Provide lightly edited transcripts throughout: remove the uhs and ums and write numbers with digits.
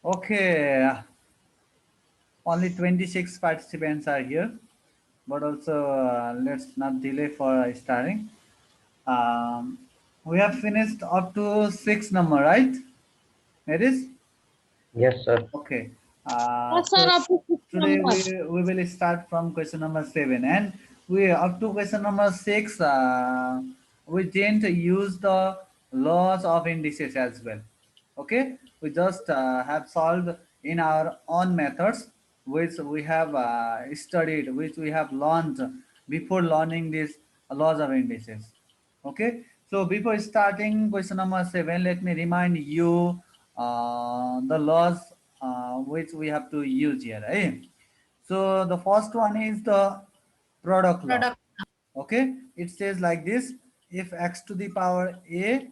Okay, only 26 participants are here, but also let's not delay for starting. Um, we have finished up to 6 number, right? It is Yes, sir. okay. Yes, sir, So up to six today numbers. we will start from question number 7, and we up to question number 6. We didn't use the laws of indices as well. Okay, we just have solved in our own methods, which we have studied, which we have learned before learning these laws of indices. Okay, so before starting question number 7, let me remind you the laws which we have to use here, right? So the first one is the product law. Product. Okay, it says like this: if x to the power a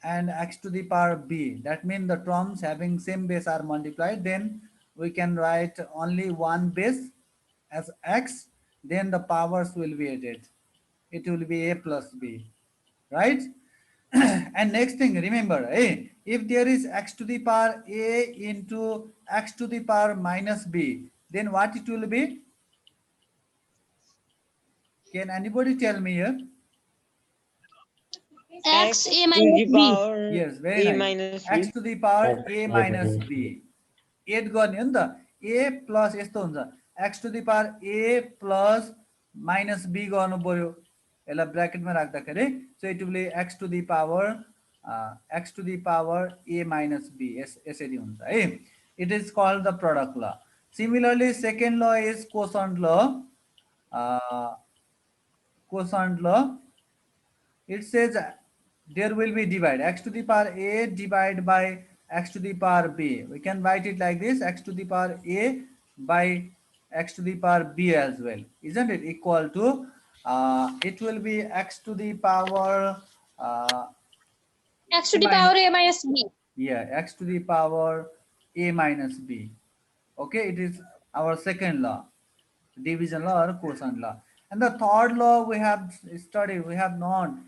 and x to the power b, that means the terms having same base are multiplied, then we can write only one base as x, then the powers will be added. It will be a plus b, right? And next thing, remember, if there is x to the power a into x to the power minus b, then what it will be? Can anybody tell me here? X X A to minus the B. power Yes, very a nice. minus X b. to the power X a A minus minus B. b. Add गर्ने हो नि त, a plus यस्तो हुन्छ, x to the power a plus minus b गर्नु पर्यो, यसलाई ब्राकेटमा राख्दाखेरि, so it will be x to the power a minus b, यसरी हुन्छ है. It is called the product law. Similarly second law is quotient law. Quotient law, it says there will be divide x to the power a divided by x to the power b. We can write it like this: x to the power a by x to the power b as well, isn't it? Equal to it will be x to the power X a to the minus, power A minus B. yeah, x to the power a minus b. Okay, it is our second law, division law or quotient law. And the third law we have studied, we have known,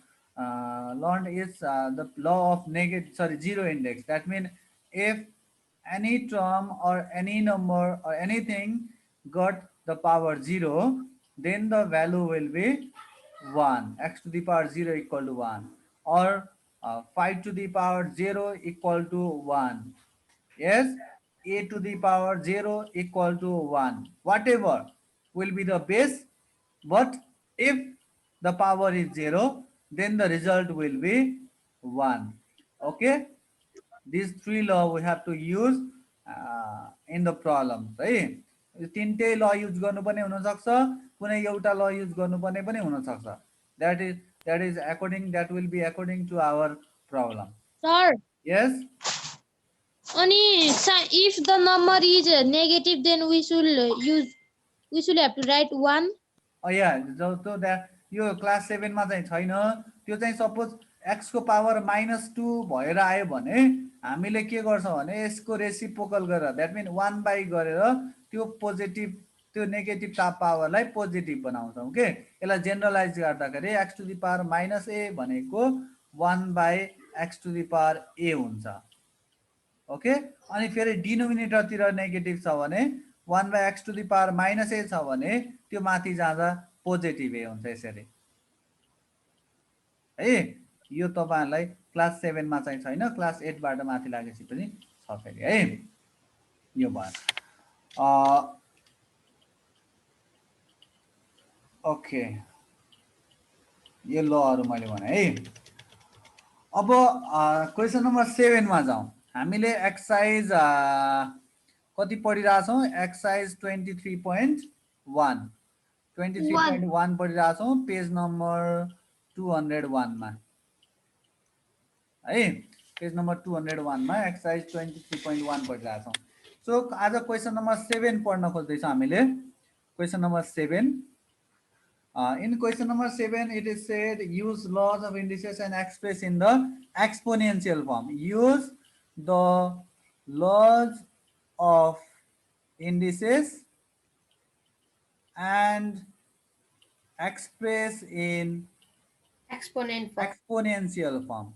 learned is the law of negative, sorry, zero index. That means if any term or any number or anything got the power 0, then the value will be 1. X to the power 0 equal to 1, or 5 to the power 0 equal to 1. Yes, a to the power 0 equal to 1. Whatever will be the base, but if the power is 0, then the result will be 1. Okay, these three law we have to use in the problem, है. तीनटै ल use गर्नुपर्ने हुनसक्छ, कुनै एउटा ल use गर्नुपर्ने पनि हुनसक्छ. That is according, that will be according to our problem. Sir, Yes. if the number is negative, then we should have to write 1. या जस्तो द्याट यो क्लास 7मा चाहिँ छैन, त्यो चाहिँ सपोज एक्सको पावर -2 भएर आयो भने हामीले के गर्छौँ भने यसको रेसिप्रोकल गरेर, द्याट मिन 1/, गरेर त्यो पोजिटिभ, त्यो नेगेटिभ पावरलाई पोजिटिभ बनाउँछौँ के. यसलाई जेनरलाइज गर्दाखेरि x to the power -a भनेको 1/x to the power a हुन्छ. ओके, अनि फेरि डिनोमिनेटरतिर नेगेटिभ छ भने 1/x to the power -a छ भने त्यो माथि जाँदा पोजिटिभ ए हुन्छ, यसरी है. यो तपाईँहरूलाई क्लास 7मा चाहिँ छैन, क्लास 8बाट माथि लागेपछि पनि छ फेरि है. यो भयो. ओके, यो लहरू मैले भने है. अब क्वेसन नम्बर 7मा जाउँ. हामीले एक्सर्साइज कति पढिरहेछौँ? एक्सर्साइज 23.1 पढिरहेछौँ, पेज नम्बर 201 मा है. पेज नम्बर 201 मा एक्सर्साइज 23.1 पढिरहेछौँ. सो आज क्वेसन नम्बर 7 पढ्न खोज्दैछौँ हामीले. Question number 7. In question number 7, it is said use laws of indices and express in the exponential form. Use the laws of indices and express in Exponent form. exponential form.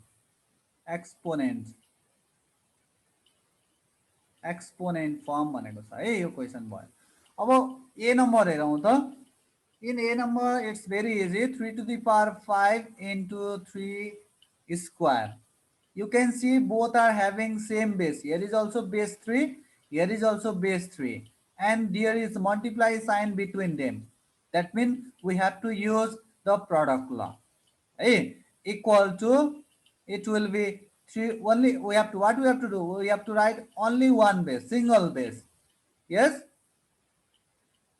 Exponent. Exponent form भनेको छ है यो question भयो। अब ए number हेरौँ त। In A number it's very easy, 3 to the power 5 into 3 square. You can see both are having same base. Here is also base 3, here is also base 3, and there is multiply sign between them. That means we have to use the product law. Hey, equal to, it will be 3 only. We have to, what we have to do, we have to write only one base, single base. Yes,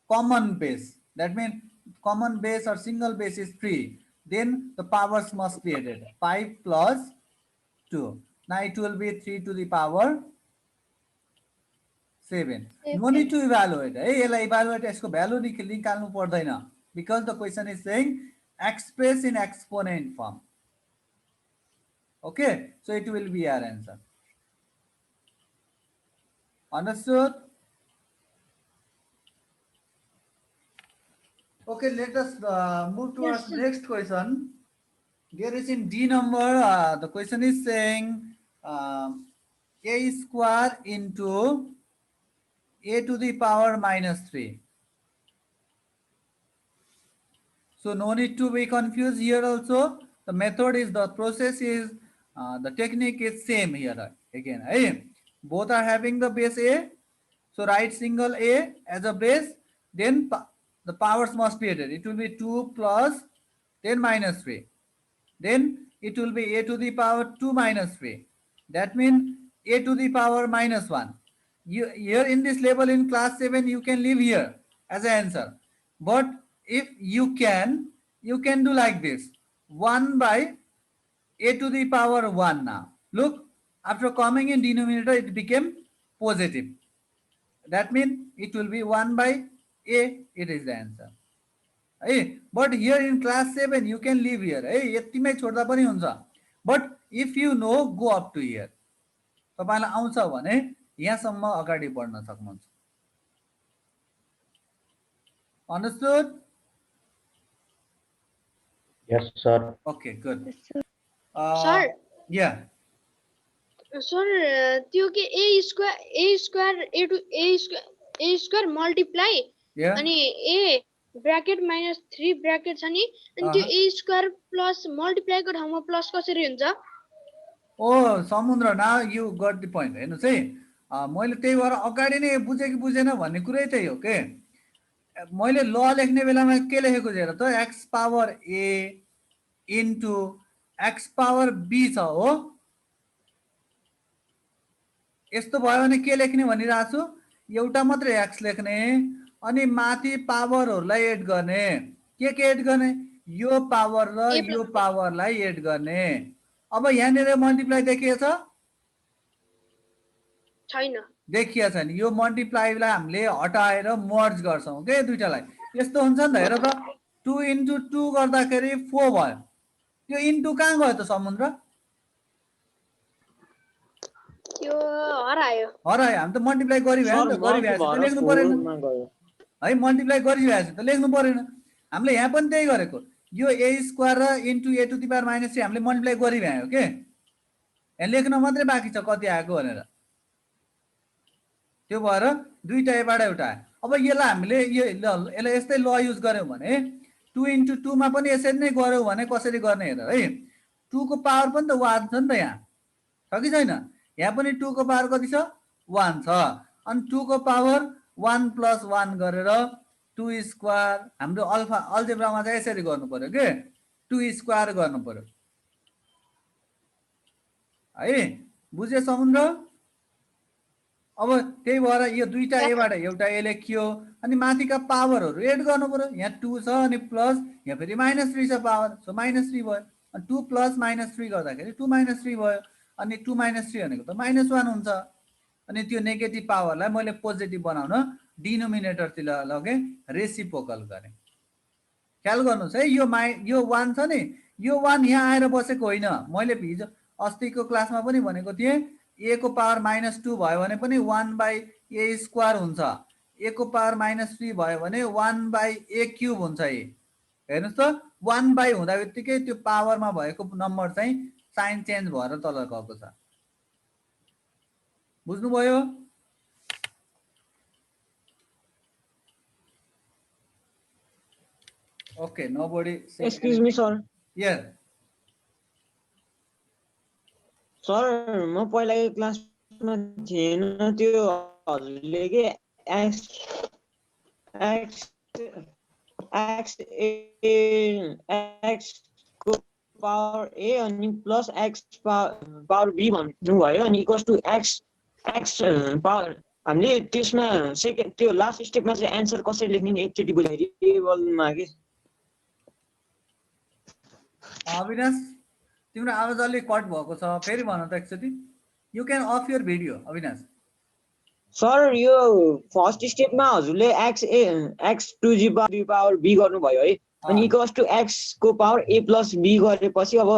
common base. That means common base or single base is 3. Then the powers must be added. 5 plus 2. Now it will be 3 to the power 7. No need to evaluate. Hey, evaluate यसको value निकाल्नु पर्दैन, because the question is saying express in exponent form. Okay, so it will be our answer. Understood? Okay, let us move to our next question. There is in D number, the question is saying a square into a to the power minus 3. So no need to be confused here also. The method is, the process is, the technique is same here again. Hey? Both are having the base a. So write single a as a base. Then the powers must be added. It will be 2 plus 10 minus 3. Then it will be a to the power 2 minus 3. That means a to the power minus 1. You, here in this level in class 7, you can leave here as an answer. But if you can do like this. 1 by a to the power 1 now. Look, after coming in denominator, it became positive. That means it will be 1 by a. It is the answer. Hey, but here in class 7 you can leave here. Hey, यतिमै छोड्दा पनि हुन्छ. But if you know, go up to here. तपाईलाई आउँछ भने यहाँसम्म अगाडि बढ्न सक्नुहुन्छ. Understood? Yes, sir. Okay, good. Sir. Yeah. Sir, त्यो के a square a square multiply Yeah. अनि a bracket minus 3 bracket छ नि, अनि त्यो a square plus multiply को ठाउँमा plus कसरी हुन्छ? Oh, समुद्र, now you got the point. हेर्नुस् है, मैले त्यही भएर अगाडि नै बुझे कि बुझेन भन्ने कुरै त्यही हो के. मैले ल लेख्ने बेलामा के लेखेको छ हेर त, x power a into x power b छ हो. यस्तो भयो भने के लेख्ने भनिरहेको छु, एउटा मात्रै x लेख्ने अनि माथि पावरहरूलाई एड गर्ने. के एड गर्ने? यो पावर र यो पावरलाई एड गर्ने. अब यहाँनिर मल्टिप्लाई देखिएछ? छैन. देखिया छैन. यो मल्टिप्लाईलाई हामीले हटाएर मर्ज गर्छौं के दुईटालाई. यस्तो हुन्छ नि त, हेर त, 2 into 2 गर्दाखेरि 4 भयो. यो इन्टु कहाँ गयो त समुद्र? यो हरायो. हरायो. हामी त मल्टिप्लाई गरिभ्या नि त, गरिभ्या त लेख्नु परेन है. मल्टिप्लाई गरिभ्या त लेख्नु परेन. हामीले यहाँ पनि त्यही गरेको. यो a स्क्वायर र into a to the power minus 3 हामीले मल्टिप्लाई गरिभ्या हो के. यहाँ लेख्न मात्रै बाँकी छ कति आएको भनेर. त्यो भएर दुईटा एबाट एउटा आयो. अब यसलाई हामीले यसलाई यस्तै ल युज गर्यौं भने 2 into 2 मा पनि यसरी नै गर्यौं भने कसरी गर्ने हेर है. 2 को पावर पनि त 1 छ नि त, यहाँ छ कि छैन? यहाँ पनि 2 को पावर कति छ? 1 छ. अनि 2 को पावर 1 plus 1 गरेर 2 स्क्वायर. हाम्रो अल्जेब्रामा चाहिँ यसरी गर्नु पर्यो के, 2 स्क्वायर गर्नु पर्यो है. बुझे समुद्र? अब त्यही भएर यो दुईटा एबाट एउटा ए लेखियो अनि माथिका पावरहरू एड गर्नु पर्यो. यहाँ 2 छ अनि प्लस यहाँ फेरि -3 छ पावर, सो -3 भयो. अनि 2 प्लस -3 गर्दाखेरि 2 -3 भयो. अनि 2 -3 भनेको त -1 हुन्छ. अनि त्यो नेगेटिभ पावरलाई मैले पोजिटिभ बनाउन डिनोमिनेटरतिर लगे, रेसिप्रोकल गरे. ख्याल गर्नुस् है, यो 1 छ नि, यो 1 यहाँ आएर बसेको होइन. मैले हिजो अस्तिको क्लासमा पनि भनेको थिएँ, a को पावर -2 भयो भने पनि 1 by a स्क्वायर हुन्छ. a को पावर -3 भयो भने 1 by a क्यूब हुन्छ. हेर्नुस् त, 1 by हुँदा बित्तिकै त्यो पावरमा भएको नम्बर चाहिँ साइन चेन्ज भएर तल गएको छ. बुझ्नुभयो? Okay, nobody say Excuse me, sir. Yes. Sir म पहिलाको क्लासमा थिएन त्यो हजुरले के x x x x को पावर a अनि प्लस x पावर b भन्नुभयो अनि equals to x x power हामीले त्यसमा सेकेन्ड त्यो लास्ट स्टेपमा चाहिँ एन्सर कसरी लेख्ने नि एकचोटि बुझाइदिए टेबलमा के अविनाश तिम्रो आवाज अलि कट भएको छ फेरि भन त एकचोटि you can of your video Avinash sir यो फर्स्ट स्टेपमा हजुरले x to the power b गर्नुभयो है अनि इक्वल्स टु x को पावर a प्लस b गरेपछि अब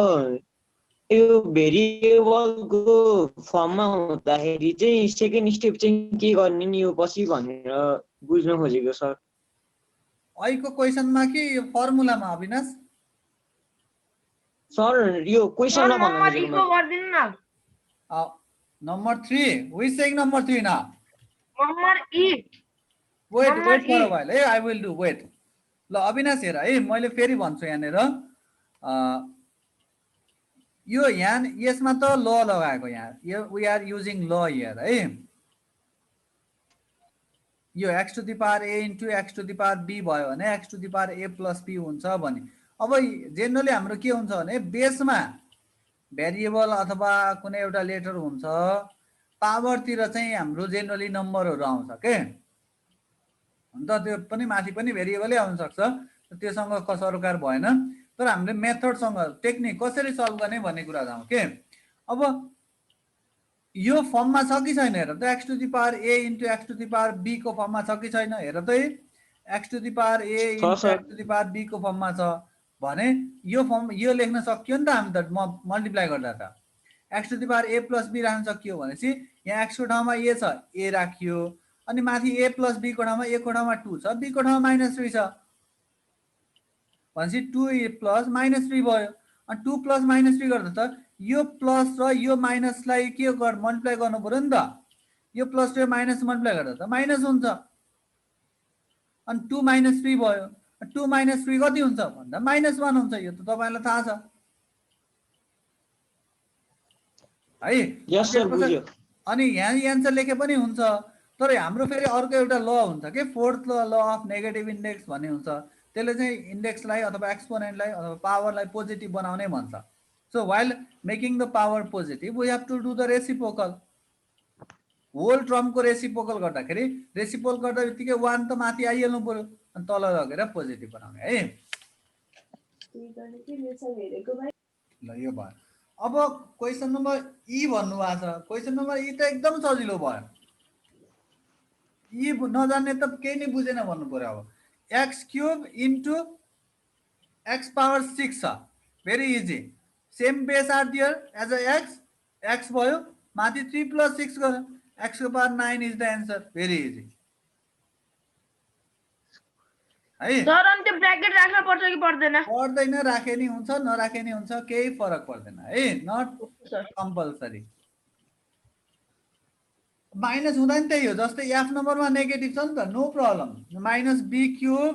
यो भेरिएबलको फर्ममा हुँदाखेरि चाहिँ सेकेन्ड स्टेप चाहिँ के गर्ने नि यो पछि भनेर बुझ्न खोजेको सर अहिलेको क्वेसनमा कि यो फर्मुलामा अविनाश सर यो क्वेसनमा भन्न खोजेको गरिदिनु न number 3 we saying number 3 now number E wait Number wait for a E. while hey I will do wait ल अविनाश हेर है मैले फेरि भन्छु यहाँनिर यो यहाँ यसमा त ल लगाएको यहाँ we are using law here है यो x to the power a into x to the power b भयो भने x to the power a plus b हुन्छ भने अब जेनरली हाम्रो के हुन्छ भने बेसमा भेरिएबल अथवा कुनै एउटा लेटर हुन्छ पावरतिर चाहिँ हाम्रो जेनरली नम्बरहरू आउँछ के अन्त त्यो पनि माथि पनि भेरिएबलै आउन सक्छ त्योसँग सरोकार भएन तर हामीले मेथडसँग टेक्निक कसरी सल्भ गर्ने भन्ने कुरा जाउँ के अब यो फर्ममा छ कि छैन हेर त x to the power a into x to the power b को फर्ममा छ कि छैन हेर त x to the power a into x to the power b को फर्ममा छ भने यो फर्म यो लेख्न सकियो नि त हामी त मल्टिप्लाई गर्दा त x to the power a plus b राख्न सकियो भनेपछि यहाँ x को ठाउँमा a छ a राखियो अनि माथि a प्लस b को ठाउँमा a को ठाउँमा 2 छ b को ठाउँमा -3 छ भनेपछि 2 प्लस -3 भयो अनि 2 प्लस -3 गर्दा त यो प्लस र यो माइनसलाई के मल्टिप्लाई गर्नु पर्यो नि त यो प्लस र माइनस मल्टिप्लाई गर्दा त माइनस हुन्छ अनि 2 -3 भयो 2 -3 कति हुन्छ भन्दा -1 हुन्छ यो त तपाईलाई थाहा छ है यस सर बुझ्यो अनि यहाँ एन्सर लेखे पनि हुन्छ तर हाम्रो फेरि अर्को एउटा ल हुन्छ के fourth law of negative index भन्ने हुन्छ त्यसले चाहिँ इन्डेक्सलाई अथवा एक्सपोनेन्टलाई अथवा पावरलाई पोजिटिभ बनाउने भन्छ so while making the power positive we have to do the reciprocal whole टर्मको रेसिप्रोकल गर्दाखेरि रेसिप्रोकल गर्दा बित्तिकै 1 त माथि आइहाल्नु पर्यो अनि तल लगेर पोजिटिभ बनाउने है ल यो भयो अब क्वेशन नम्बर ई भन्नुभएको छ क्वेशन नम्बर ई त एकदम सजिलो भयो ई नजान्ने त केही नै बुझेन भन्नु पर्यो अब x cube into x power 6 छ very easy same base are there as a x भयो माथि 3 प्लस 6 गर x को power 9 is the answer very easy है सर अनि त्यो ब्र्याकेट राख्न पर्छ कि पर्दैन पर्दैन राखे नि हुन्छ नराखे नि हुन्छ केही फरक पर्दैन है नट कम्पल्सरी माइनस हुँदा नि त्यही हो जस्तै f नम्बरमा नेगेटिभ छ नि त no problem -b cube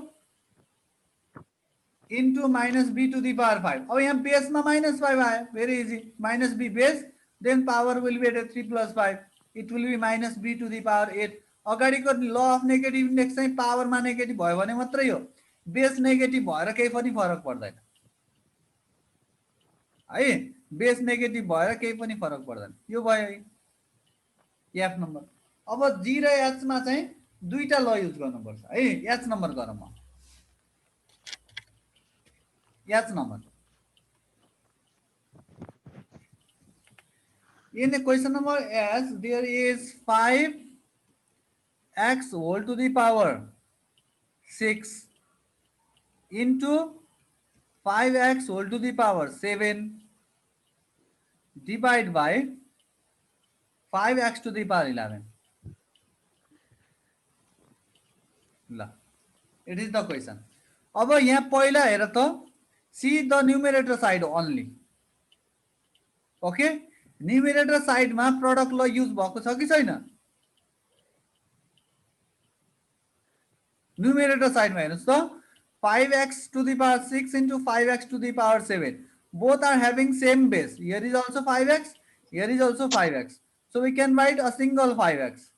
into -b to the power 5 अब यहाँ बेसमा -5 आयो very easy -b base then power will be eight 3 plus 5 it will be -b to the power 8 अगाडिको ल अफ नेगेटिभ इन्डेक्स चाहिँ पावरमा negative भयो भने मात्रै हो बेस नेगेटिभ भएर केही पनि फरक पर्दैन है बेस नेगेटिभ भएर केही पनि फरक पर्दैन यो भयो एफ नम्बर अब जी र एच मा चाहिँ दुईटा ल युज गर्नुपर्छ है एच नम्बर गरौँ म H number in a question number S there is 5x whole to the power 6 into 5x whole to the power 7 divide by 5x to the power 11 ल it is the question अब यहाँ पहिला हेर त see the numerator side only okay numerator साइडमा product ल use भएको छ कि छैन न्युमेरेटर साइडमा हेर्नुस् त 5x to the power 6 into 5x to the power 7. Both are having same base. Here is also 5x. Here is also 5x. So we can write a single 5x.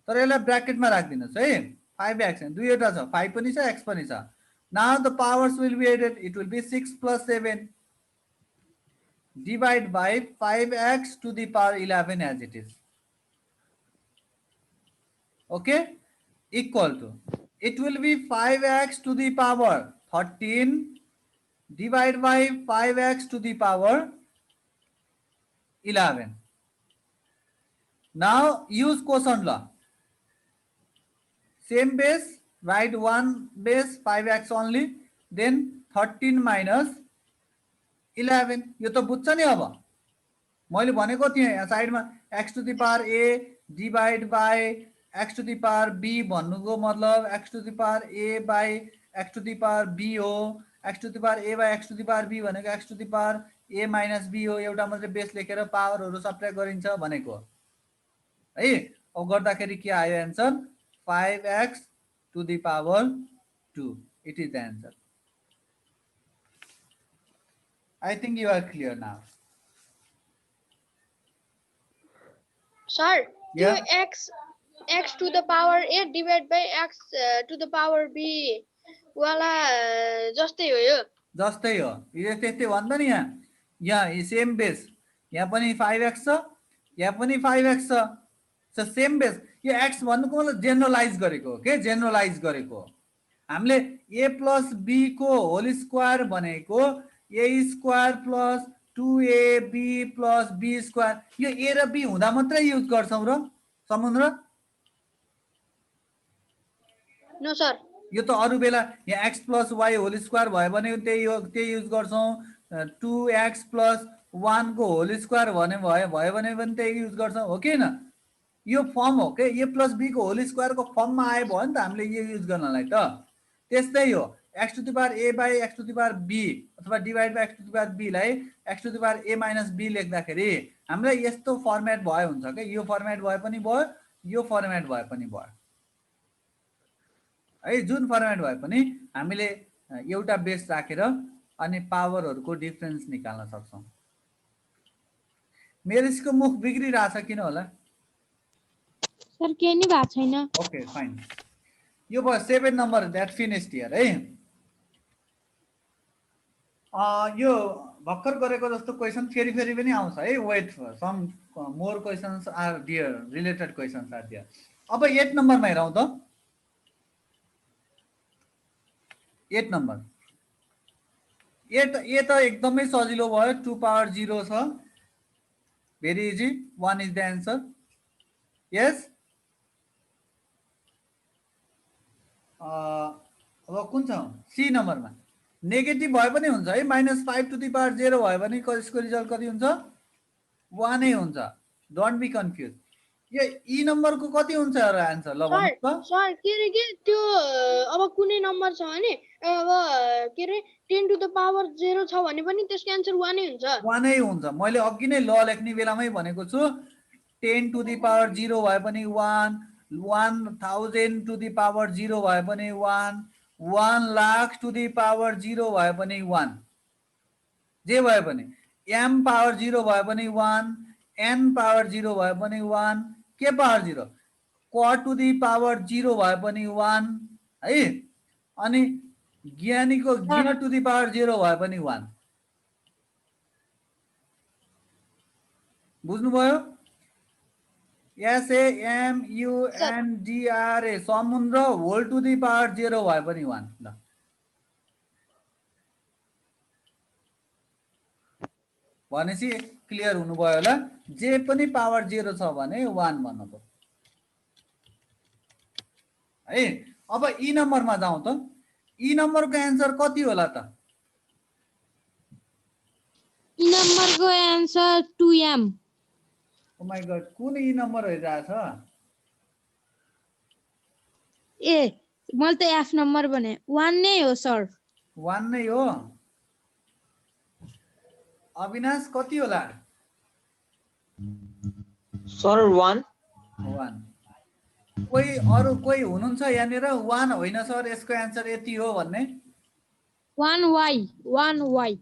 तर यसलाई ब्रैकेटमा राखिदिनुस् है 5x and दुईवटा छ 5 पनि छ x पनि छ. Now the powers will be added. It will be 6 plus 7 divide by 5x to the power 11 as it is. Okay, equal to, it will be 5x to the power 13 divide by 5x to the power 11. Now use quotient law. Same base, write one base 5x only, then 13 minus 11. यो त बुझ्छ नि अब मैले भनेको थिएँ यहाँ साइडमा x to the power a divide by x to the power b भन्नुको मतलब x to the power a by x to the power b हो. x to the power a by x to the power b भनेको x to the power a minus b हो. एउटा मात्रै base लेखेर पावरहरु subtract गरिन्छ भनेको है. अब गर्दाखेरि के आयो answer 5x to the power 2. It is the answer. I think you are clear now. Sir, Yeah. x to the power a divided by x to the power b वाला जस्तै हो यो. जस्तै हो यो त्यस्तै भन्दा नि यहाँ सेम बेस यहाँ पनि 5x छ यहाँ पनि 5x छ. सो सेम बेस यो x भन्नुको मतलब जेनरलाइज गरेको हो के जेनरलाइज गरेको हो. हामीले a प्लस b को होल स्क्वायर भनेको a square plus 2ab plus b square यो a र b हुँदा मात्रै युज गर्छौं र समुद्र. No sir. यो त अरु बेला यहाँ x plus y whole square भयो भने त्यही युज गर्छौं. 2x प्लस 1 को होल स्क्वायर भयो भने पनि त्यही युज गर्छौं हो कि हैन. यो फर्म हो के a प्लस b को होल स्क्वायर को फर्ममा आयो भयो नि त हामीले यो युज गर्नलाई त. त्यस्तै हो x to the power a by x to the power b अथवा divide by x to the power b लाई x to the power a minus b लेख्दाखेरि हामीलाई यस्तो फर्मेट भयो हुन्छ के. यो फर्मेट भए पनि भयो यो फर्मेट भए पनि भयो है. जुन फर्मेट भए पनि हामीले एउटा बेस राखेर अनि पावरहरुको डिफरेन्स निकाल्न सक्छौं. मेरो यसको मुख बिग्रिरहेछ किन होला. सर के नि भएको छैन. Okay fine. यो भयो 7 नम्बर दैट फिनिश्ड हियर है. यो भर्खर गरेको जस्तो क्वेशन फेरि फेरि पनि आउँछ है. Wait for some more questions are there related questions are there. अब 8 नम्बरमा हेरौं त. 8 नम्बर 8 ए त एकदमै सजिलो भयो. 2 पावर 0 छ. Very easy. 1 is the answer. Yes. अब कुन छ सी नम्बरमा नेगेटिभ भए पनि हुन्छ है. -5 टु द पावर 0 भयो भने यसको रिजल्ट कति हुन्छ 1 नै हुन्छ. Don't be confuse. यो ई नम्बरको कति हुन्छ र आन्सर ल भन्नु त. सर के रे के त्यो अब कुनै नम्बर छ भने अब के रे 10 टु द पावर 0 छ भने पनि त्यसको आन्सर 1 नै हुन्छ. 1 नै हुन्छ. मैले अघि नै ल लेख्ने बेलामै भनेको छु 10 टु द पावर 0 भए पनि 1, 1000 टु द पावर 0 भए पनि 1, 1 लाख टु द पावर 0 भए पनि 1. जे भए पनि m पावर 0 भए पनि 1, n पावर 0 भए पनि 1, के power 0 q to the power 0 भए पनि 1 है. अनि ज्ञानीको ज्ञ टु द पावर 0 भए पनि 1. बुझ्नुभयो. SAMUNDRA समुद्र होल टु द पावर 0 भए पनि 1. ल भनेपछि क्लियर हुनुभयो होला. जे पनि पावर 0 छ भने 1 भन्नुको है. अब ई नम्बरमा जाउँ त. ई नम्बरको आन्सर कति होला त. ई नम्बरको answer 2m. Oh my God कुन ई नम्बर हेरिरहेछ. ए मैले त f नम्बर भने 1 नै हो सर. 1 नै हो. अविनाश कति होला. सर 1. 1. कोही हुनुहुन्छ यहाँनिर 1 होइन सर यसको एन्सर यति हो भन्ने 1y 1y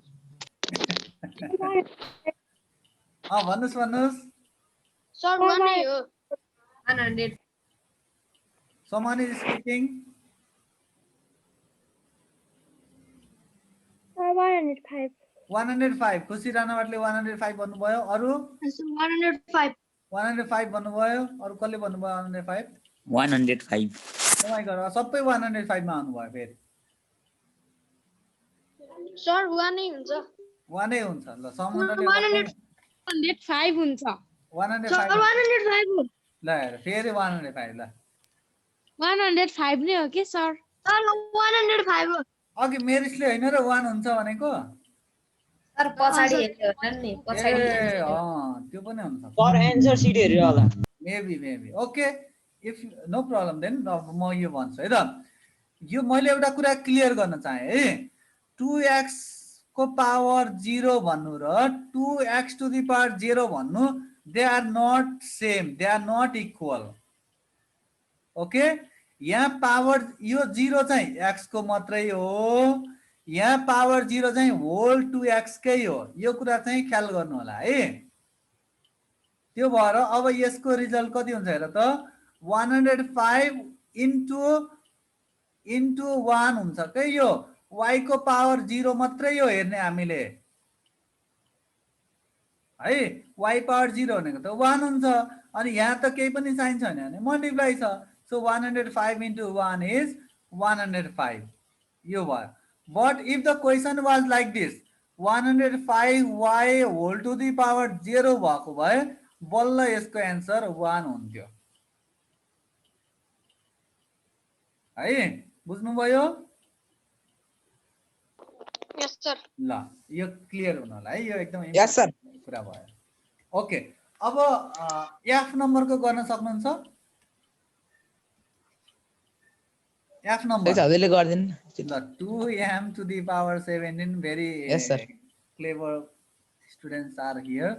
भन्नुहोस् सर 1 नै हो 100 someone is speaking 105 105 खुसी राणावतले 105 भन्नुभयो अरु 105 105 भन्नुभयो अरु कसले भन्नुभयो 105 105 ओ माय गॉड सबै 105 मा आउनुभयो फेरि सर 1 नै हुन्छ 1 नै हुन्छ ल समुद्रले 105 हुन्छ 105 सर 105 हो ल हेर फेरि 105 ल 105 नै हो के सर सर 105 हो अघि मेरिसले हैन र 1 हुन्छ भनेको सर पछाडी हेर्नु होला नि पछाडी ए त्यो पनि हुन्छ सर एन्सर सिट हेरेर होला maybe okay if no problem then म यो भन्छु है त यो मैले एउटा कुरा क्लियर गर्न चाहे है 2x को पावर 0 भन्नु र 2x टु द पावर 0 भन्नु they are not same they are not equal okay यहाँ पावर यो 0 चाहिँ x को मात्रै हो यहाँ पावर 0 चाहिँ होल 2x कै हो यो कुरा चाहिँ ख्याल गर्नु होला है त्यो भएर अब यसको रिजल्ट कति हुन्छ हेर त 105 इन्टु 1 हुन्छ के यो y को पावर 0 मात्रै हो हेर्ने हामीले है y पावर 0 भनेको त 1 हुन्छ अनि यहाँ त केही पनि साइन छैन भने मल्टिप्लाई छ सो 105 इन्टु 1 इज 105 यो भयो but if the question was like this 105y whole to the power 0 भएको भए बल्ल यसको एन्सर 1 हुन्थ्यो है बुझ्नुभयो यस सर ल यो क्लियर हुन होला है यो एकदम यस सर कुरा भयो ओके अब एफ नम्बरको गर्न सक्नुहुन्छ एफ नम्बर हजुरले गर्दिन ल 2m to the power 17 very Yes, sir. clever students are here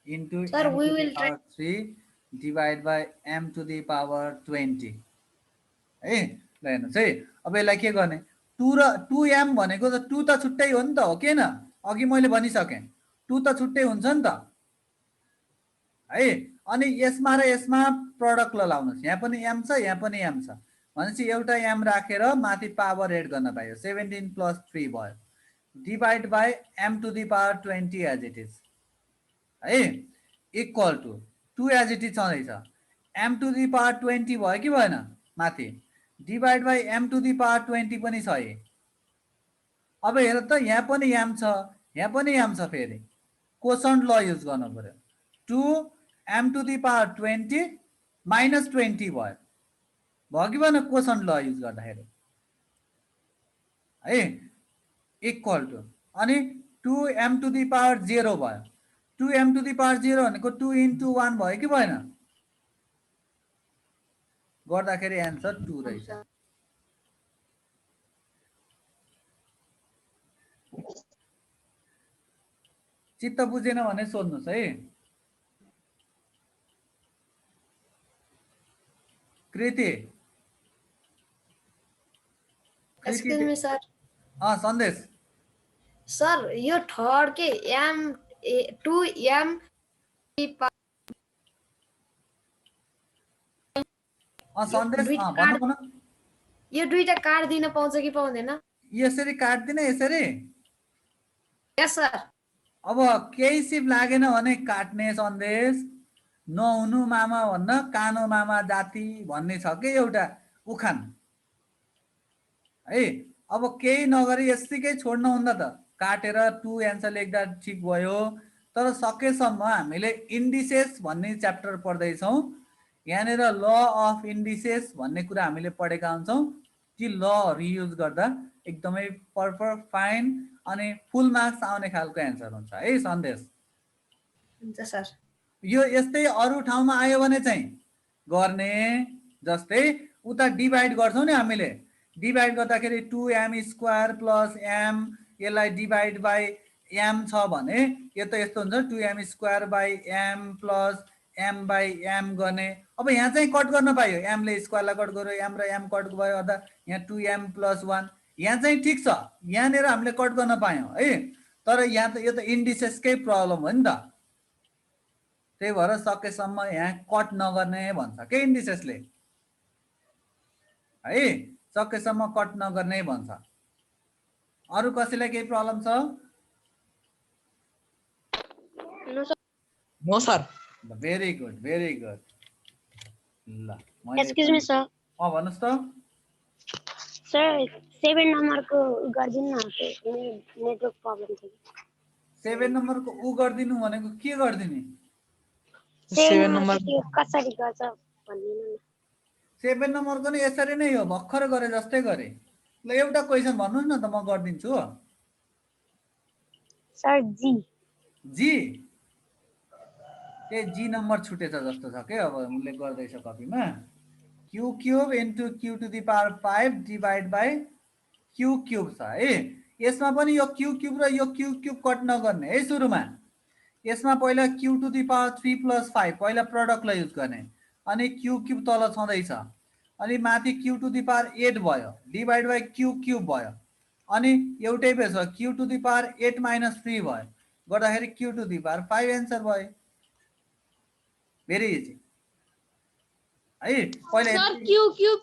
into Sir, m we to the will try. power 3 divided by m to the power 20 है ल हेर्नुहोस् है अब यसलाई के गर्ने 2 र 2m भनेको त 2 त छुट्टै हो नि त हो के न अघि मैले भनिसकेँ 2 त छुट्टै हुन्छ नि त है अनि यसमा र यसमा प्रोडक्ट लगाउनुहोस् यहाँ पनि m छ यहाँ पनि m छ भनेपछि एउटा m राखेर माथि पावर एड गर्न पाइयो 17 प्लस 3 भयो divide by m to the power 20 as it is है equal to 2 as it is छँदैछ m टु द पावर 20 भयो कि भएन माथि divide by m to the power 20 पनि छ है अब हेर त यहाँ पनि m छ यहाँ पनि m छ फेरि कोसन्ट ल युज गर्नु पर्यो 2m to the power 20 minus 20 भयो कि भएन कोसन्ट ल युज गर्दाखेरि है इक्वल टु अनि 2m टु द पावर 0 भयो 2m टु द पावर 0 भनेको 2 इन्टु 1 भयो कि भएन गर्दाखेरि एन्सर 2 रहेछ चित्त बुझेन भने सोध्नुहोस् है कृति एक्सक्यूज मी सर सन्देश सर यो थर्ड के m 2m सन्देश दुई भन्नु भन यो दुईटा कार्ड दिन पाउँछ कि पाउँदैन यसरी काट्दिन यसरी यस सर अब केही सिप लागेन भने काट्ने सन्देश नहुनु मामा भन्न कानो मामा जाति भन्ने छ के एउटा उखान है अब केही नगरी यस्तिकै छोड्न हुँदा त काटेर 2 एन्सर लेख्दा ठिक भयो तर सकेसम्म हामीले इन्डिसेस भन्ने च्याप्टर पढ्दैछौँ यहाँनिर ल अफ इन्डिसेस भन्ने कुरा हामीले पढेका हुन्छौँ ती लहरू युज गर्दा एकदमै पर्फेक्ट फाइन अनि फुल मार्क्स आउने खालको एन्सर हुन्छ है सन्देश हुन्छ सर यो यस्तै अरू ठाउँमा आयो भने चाहिँ गर्ने जस्तै उता डिभाइड गर्छौँ नि हामीले डिभाइड गर्दाखेरि 2m स्क्वायर प्लस m यसलाई डिभाइड बाई m छ भने यो त यस्तो हुन्छ 2m square by m plus m by m गर्ने अब यहाँ चाहिँ कट गर्न पायो m ले स्क्वायरलाई कट गर्यो m र m कट भयो अथवा यहाँ 2m + 1 यहाँ चाहिँ ठीक छ यहाँनेर हामीले कट गर्न पायौं है तर यहाँ त यो त इन्डिसेसकै प्रब्लम हो नि त त्यही भएर सकेसम्म यहाँ कट नगर्ने भन्छ के इन्डिसेसले है सकेसम्म कट नगर्ने भन्छ अरु कसैलाई केही प्रब्लम छ नो सर भेरी गुड ल एक्सक्यूज मी सर भन्नुस् त सर 7 नम्बरको गर्दिनु न नेटवर्क प्रब्लम छ 7 नम्बरको उ गर्दिनु भनेको के गर्दिने 7 नम्बर कसरी गर्छ भन्दिनु न 7 नम्बरको नि यसरी नै हो भर्खर गरे जस्तै गरे ल एउटा क्वेशन भन्नुस् न त म गर्दिन्छु सर जी ए जी नम्बर छुटेछ जस्तो छ के अब उले गर्दैछ कपीमा q cube into q to the power 5 divide by q cube छ है यसमा पनि यो q क्यूब र यो q क्यूब कट नगर्ने है सुरुमा यसमा पहिला q टु द पावर 3 + 5 पहिला प्रोडक्टलाई युज गर्ने अनि q क्यूब तल छँदैछ अनि माथि q टु द पावर 8 भयो डिवाइड बाइ q क्यूब भयो अनि एउटै पेज छ q टु द पावर 8 - 3 भयो गर्दाखेरि q to the power 5 answer भयो भेरी इजी है पहिले सर क्यू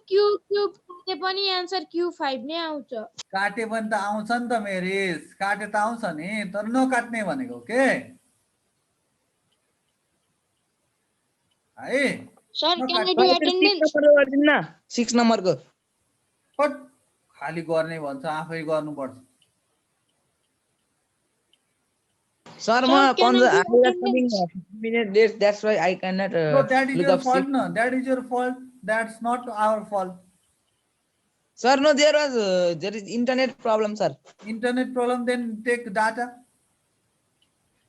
क्यूब काटे पनि आन्सर Q5 नै आउँछ काटे पनि त आउँछ नि त मेरिस काटे त आउँछ नि तर नकाट्ने भनेको के है sir can I do attendance 6 नम्बरको पट खाली गर्ने भन्छ आफै गर्नुपर्छ सर म Sir, can I do minute late, that's why I cannot no that is look your up fault shift. no that is your fault that's not our fault Sir, no, there is internet problem, sir. internet problem then take data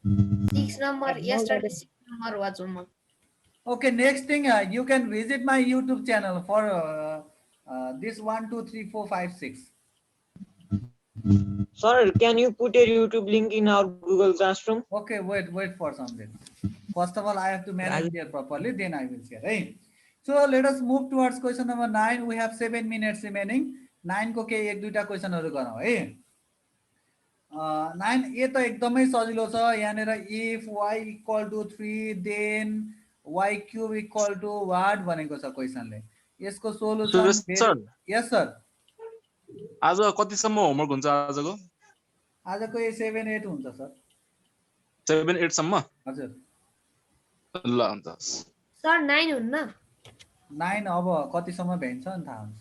6 number yesterday 6 number was homework. okay next thing you can visit my YouTube channel for this 1 2 3 4 5 6 Sir, can you put a YouTube link in our Google Classroom? okay wait for something first of all I have to manage here properly then I will share right so let us move towards question number 9 we have 7 minutes remaining 9 को के एक दुईटा क्वेशनहरु गरौँ है 9 ए त एकदमै सजिलो छ यहाँनेर if y = 3 then y cube = what भनेको छ क्वेशनले यसको सोलुसन यस सर आज कतिसम्म होमवर्क हुन्छ आजको आजको यो 7 8 हुन्छ सर 7 8 सम्म हजुर ल हुन्छ Sir 9 हुन्न 9 अब कतिसम्म भ्याइन्छ नि थाहा हुन्छ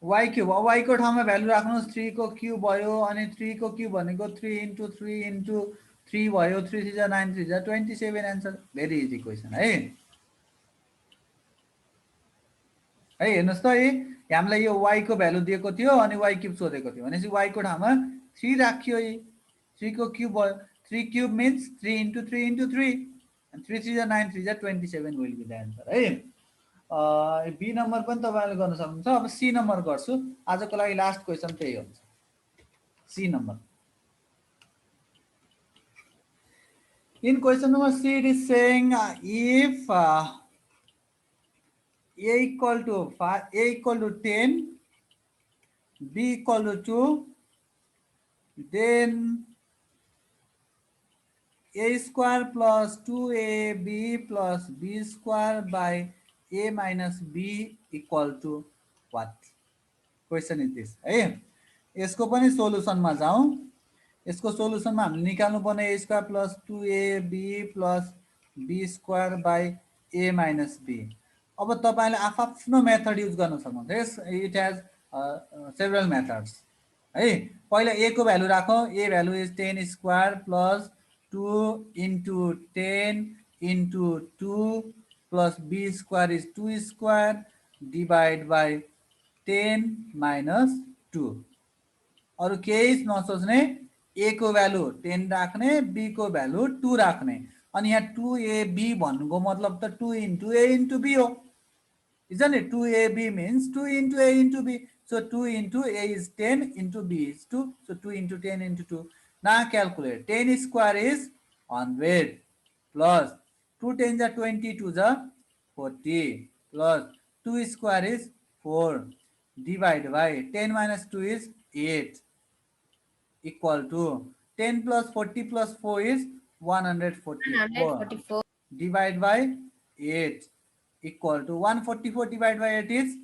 y क्यूब अब y को ठाउँमा भ्यालु राख्नुस् 3 को क्यूब भयो अनि 3 को क्यूब भनेको 3 * 3 * 3 भयो 3 3 जा 9 3 जा 27 आन्सर भेरी इजी क्वेशन है हेर्नुस् त हामीलाई यो y को भ्यालु दिएको थियो अनि y क्यूब सोधेको थियो भनेपछि y को ठाउँमा 3 राखियो 3 को क्यूब भयो 3 क्यूब मीन्स 3 * 3 * 3 and 3 3 जा 9 3 जा 27 will be the answer है बी नम्बर पनि तपाईहरुले गर्न सक्नुहुन्छ अब सी नम्बर गर्छु आजको लागि लास्ट क्वेशन त्यही हुन्छ C number in question number C it is saying if a equal to 10 b equal to 2 then a square plus 2ab plus b square by a minus b equal to what question is this है यसको पनि सोलुसनमा जाउँ यसको सोलुसनमा हामीले निकाल्नु पर्ने a square plus 2ab plus b square by a minus b अब तपाईले आफ्नो मेथड युज गर्न सक्नुहुन्छ इट हैज सेभरल मेथड्स है पहिला a को भ्यालु राखौं a value is 10 square plus 2 into 10 into 2 plus b square is 2 square divide by 10 minus 2 अरु केही नसोच्ने a को भ्यालु 10 राख्ने b को भ्यालु 2 राख्ने अनि यहाँ 2ab भन्नुको मतलब त 2 into a into b हो isn't it 2ab means 2 into a into b so 2 into a is 10 into b is 2 so 2 into 10 into 2 now calculate 10 square is 100 plus 2 10 are 20, 2 are 40, plus 2 square is 4, divide by 10 minus 2 is 8, equal to 10 plus 40 plus 4 is 144, 144. divide by 8, equal to 144 divided by 8 is,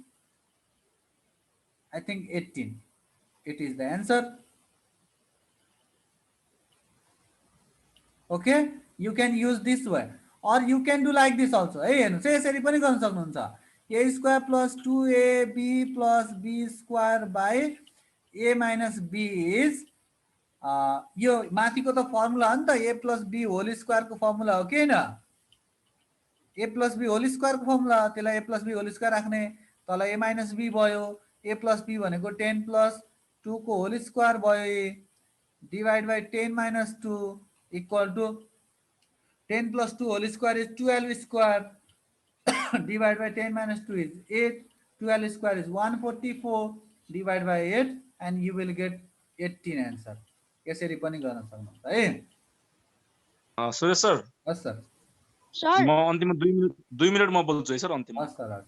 I think, 18. It is the answer. Okay, you can use this way, or you can do like this also. Hey, हेर्नुस् है, यसरी पनि गर्न सक्नुहुन्छ. A square plus 2ab plus b square by a minus b is यो माथिको त formula हो नि त, a plus b whole square को फर्मुला हो कि हैन? a plus b whole square को फर्मुला, त्यसलाई a plus b whole square राख्ने, तल a minus b भयो, a plus b भनेको 10 plus 2 को होल स्क्वायर भयो, divide by 10 minus 2 equal to 10 plus 2 whole square is 12 square, divided by 10 minus 2 is 8, 12 square is 144, divide by 8 and you will get 18 answer. यसरी पनि गर्न सक्नुहुन्छ है. Suresh sir, हस् सर. सर म अन्तिममा 2 मिनेट म बोल्छु है सर अन्तिममा. हस् सर.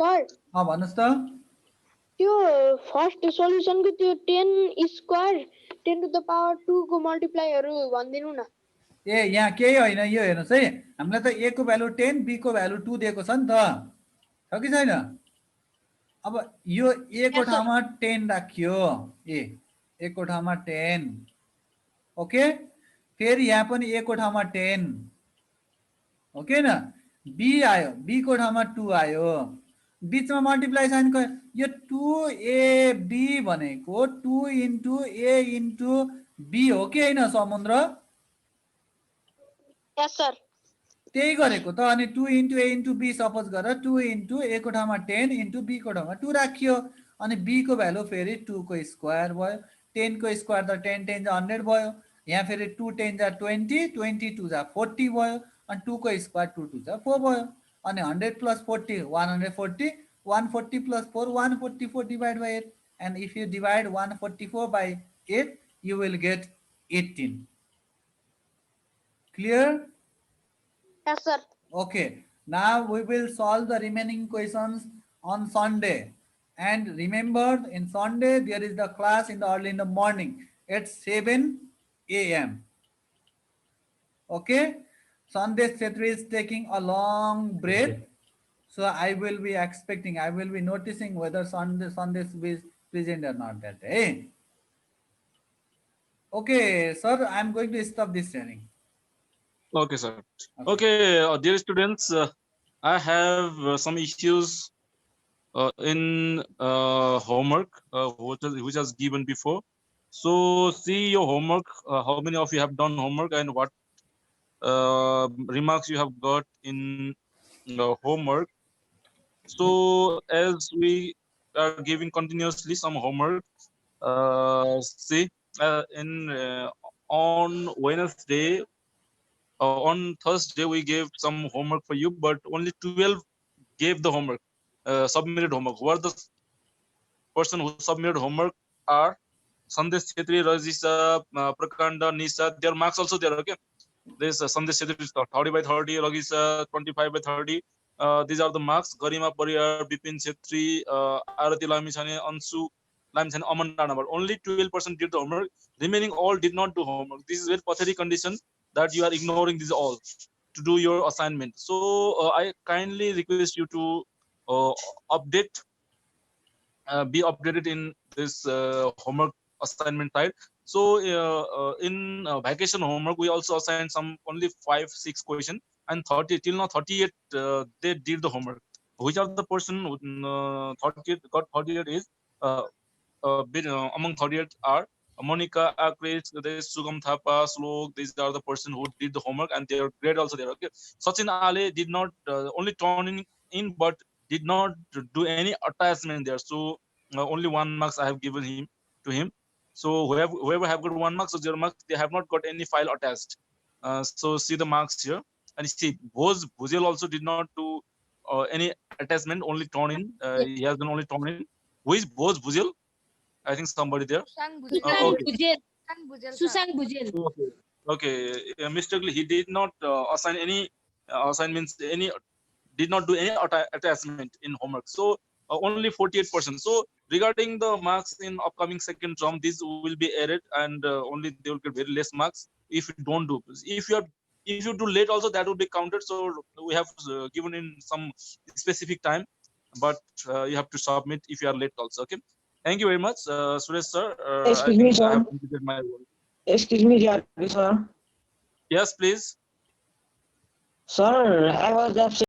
सर भन्नुहोस् त. त्यो फर्स्ट सोल्युसनको त्यो 10 स्क्वायर 10 टु द पावर 2 को मल्टिप्लाईहरु भनिदिनु न. ए यहाँ केही होइन, यो हेर्नुहोस् है, हामीलाई त a को भ्यालु 10, b को भ्यालु 2 दिएको छ नि त, छ कि छैन? अब यो a को ठाउँमा 10 राखियो, a को ठाउँमा 10, ओके. फेरि यहाँ पनि a को ठाउँमा 10, ओके न. b आयो, b को ठाउँमा 2 आयो, बीचमा मल्टिप्लाई साइन यो 2ab भनेको 2 इन्टु a इन्टु b हो कि हैन समुद्र? यस सर. त्यही गरेको त. अनि 2 into a into b suppose गरेर 2 इन्टु a को ठाउँमा 10 इन्टु b को ठाउँमा 2 राखियो, अनि b को भ्यालु फेरि 2 को स्क्वायर भयो, 10 को स्क्वायर त 10 10 जा 100 भयो, यहाँ फेरि 2 10 जा 20, 22 जा 40 भयो, अनि 2 को स्क्वायर 2 2 जा 4 भयो, अनि 100 plus 40 140, 140 plus 4 144 divided by 8, and if you divide 144 by 8 you will get 18. Clear? Yes sir. Okay, now we will solve the remaining questions on Sunday, and remember in Sunday there is the class in the early in the morning at 7 a.m. Okay, Sunday Chetri is taking a long break, so I will be expecting, I will be noticing whether Sunday is present or not that day. Okay, sir, I am going to stop this sharing. Okay, sir. Okay, dear students, I have some issues in homework which was given before. So see your homework, how many of you have done homework and what remarks you have got in homework. So as we are giving continuously some homework, see on Wednesday, on Thursday we gave some homework for you, but only 12 gave the homework, submitted homework. Who are the person who submitted homework are Sandesh Chetri, Rajisha, Prakanda, Nisha. Their marks also there. Okay, this Sandesh Chetri 30 by 30, Rajisha 25 by 30. These are the marks. Garima Pariyar, Bipin Chetri, Arati Lamichane, Ansu Lamichane, Aman Rana. Only 12% did the homework. Remaining all did not do homework. This is very pathetic condition that you are ignoring this all to do your assignment. So I kindly request you to update, be updated in this homework assignment type. So in vacation homework, we also assigned some only 5-6 questions, and 30 till now 38 they did the homework. Which are the person who got 38 is among 38 are Monica, Akris, Sugam Thapa, Slok. These are the person who did the homework, and their grade also there. Okay, Sachin Ale did not only turn in, but did not do any attachment there. So only 1 marks I have given to him. So whoever have got 1 mark, so 0 marks, they have not got any file attached. So see the marks here, and see Bose Bhuzel also did not do any attachment, only turn in. He has done only turn in. Who is Bose Bhuzel? I think somebody there. Susang Bujel. Okay. Susang Bujel. Okay, mistakenly he did not assign any assignments, any did not do any attachment in homework. So only 48%. So regarding the marks in upcoming second term, this will be added, and only they will get very less marks if you don't do. If you do late also, that will be counted. So we have given in some specific time, but you have to submit if you are late also. Okay. Thank you very much, Suresh sir. I Excuse me, think I have sir. completed my work. Excuse me, sir. Yes, please. Sir, I was absent